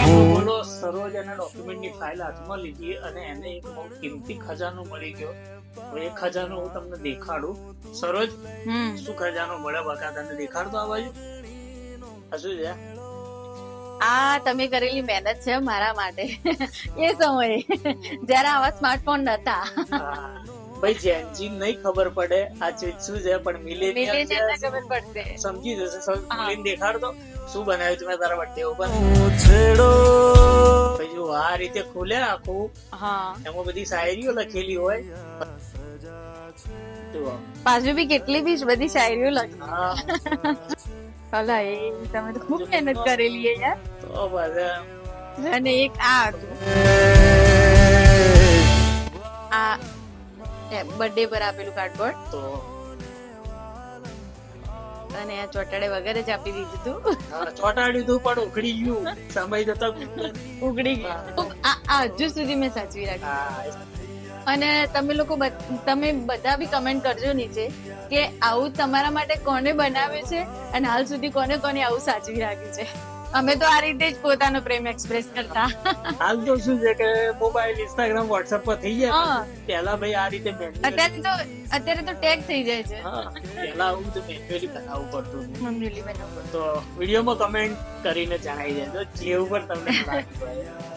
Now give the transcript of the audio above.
બોલો સરોજ અને ડોક્યુમેન્ટની ફાઇલ હાથમાં લીધી અને એને એક બહુ કિંમતી ખજાનો મળી ગયો. તો એ ખજાનો હું તમને દેખાડું. સરોજ, શું ખજાનો મળ્યો બકા, તને દેખાડતો આ બાજુ? આ શું છે? આ તમે કરેલી મહેનત છે મારા માટે એ સમયે જયારે આવા સ્માર્ટફોન નતા. ભાઈ જેનજી નહીં ખબર પડે આ ચીજ શું છે, પણ મિલેનિયલ ખબર પડશે. સમજી જશે. મિલેન દેખાડતો શું બનાવ્યું તમે તારા બર્થડે ઉપર? ભાઈ જો આ રીતે ખોલે આખું, એમાં બધી શાયરીઓ લખેલી હોય. પાછું બી કેટલી બી બધી શાયરીઓ લખી. ભલા એ તમે તો ખૂબ મહેનત કરેલી છે યાર. તો બધા અને એક આ હતું, આ બર્થડે પર આપેલું કાર્ડબોર્ડ, તો અને આ ચોટાડે વગર જ આપી દીધું હતું. ચોટાડ્યું તું પણ ઉખડી ગયું સમય જતા ઉગડી ગયું. આ હજુ સુધી મેં સાચવી રાખ્યું. અને તમે બધા બી કમેન્ટ કરજો નીચે કે આવું તમારા માટે કોને બનાવ્યું છે અને હાલ સુધી કોને કોને આવું સાચવી રાખ્યું છે. અમે તો આ રીતે જ પોતાનો પ્રેમ એક્સપ્રેસ કરતા. હાલ તો શું છે કે મોબાઈલ, ઇન્સ્ટાગ્રામ, વોટ્સએપ પર થઈ જાય. પેલા ભાઈ આ રીતે અત્યારે તો ટેગ થઈ જાય છે. પેલા આવું તો મેન્યુઅલી બનાવવું પડતું. મેન્યુઅલી બનાવવું. તો વિડીયોમાં કમેન્ટ કરીને જણાવી દેજો જેવું પણ તમને લાગ્યું હોય.